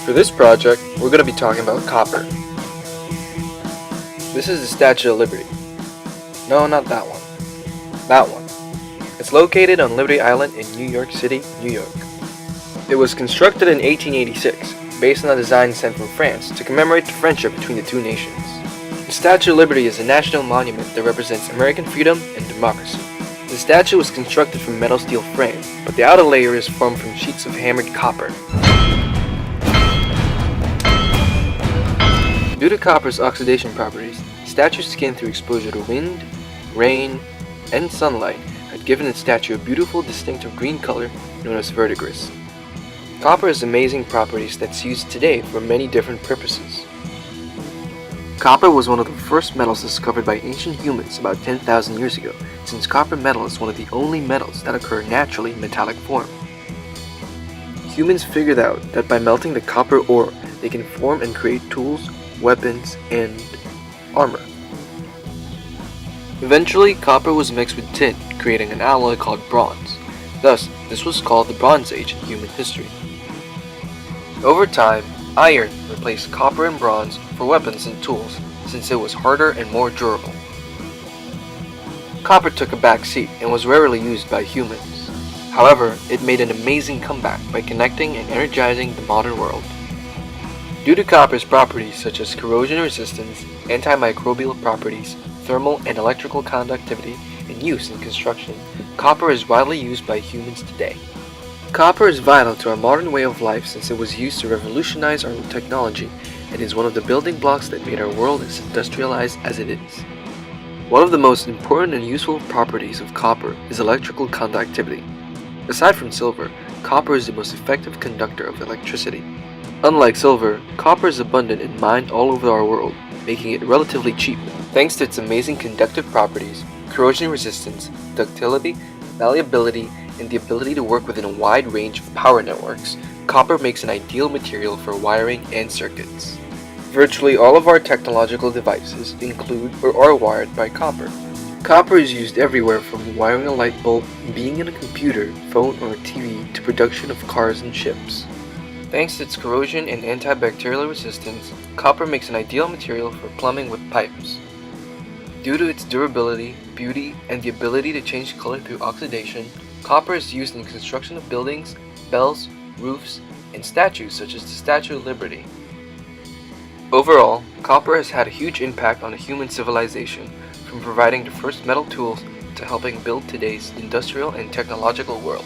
For this project, we're going to be talking about copper. This is the Statue of Liberty. No, not that one. That one. It's located on Liberty Island in New York City, New York. It was constructed in 1886, based on a design sent from France to commemorate the friendship between the two nations. The Statue of Liberty is a national monument that represents American freedom and democracy. The statue was constructed from metal steel frame, but the outer layer is formed from sheets of hammered copper. Due to copper's oxidation properties, the statue's skin through exposure to wind, rain, and sunlight had given its statue a beautiful distinctive green color known as verdigris. Copper has amazing properties that's used today for many different purposes. Copper was one of the first metals discovered by ancient humans about 10,000 years ago, since copper metal is one of the only metals that occur naturally in metallic form. Humans figured out that by melting the copper ore, they can form and create tools, weapons, and armor. Eventually, copper was mixed with tin, creating an alloy called bronze. Thus, this was called the Bronze Age in human history. Over time, iron replaced copper and bronze for weapons and tools, since it was harder and more durable. Copper took a back seat and was rarely used by humans. However, it made an amazing comeback by connecting and energizing the modern world. Due to copper's properties such as corrosion resistance, antimicrobial properties, thermal and electrical conductivity, and use in construction, copper is widely used by humans today. Copper is vital to our modern way of life since it was used to revolutionize our technology and is one of the building blocks that made our world as industrialized as it is. One of the most important and useful properties of copper is electrical conductivity. Aside from silver, copper is the most effective conductor of electricity. Unlike silver, copper is abundant and mined all over our world, making it relatively cheap. Thanks to its amazing conductive properties, corrosion resistance, ductility, malleability, and the ability to work within a wide range of power networks, copper makes an ideal material for wiring and circuits. Virtually all of our technological devices include or are wired by copper. Copper is used everywhere from wiring a light bulb, being in a computer, phone, or TV to production of cars and ships. Thanks to its corrosion and antibacterial resistance, copper makes an ideal material for plumbing with pipes. Due to its durability, beauty, and the ability to change color through oxidation, copper is used in construction of buildings, bells, roofs, and statues such as the Statue of Liberty. Overall, copper has had a huge impact on human civilization, from providing the first metal tools to helping build today's industrial and technological world.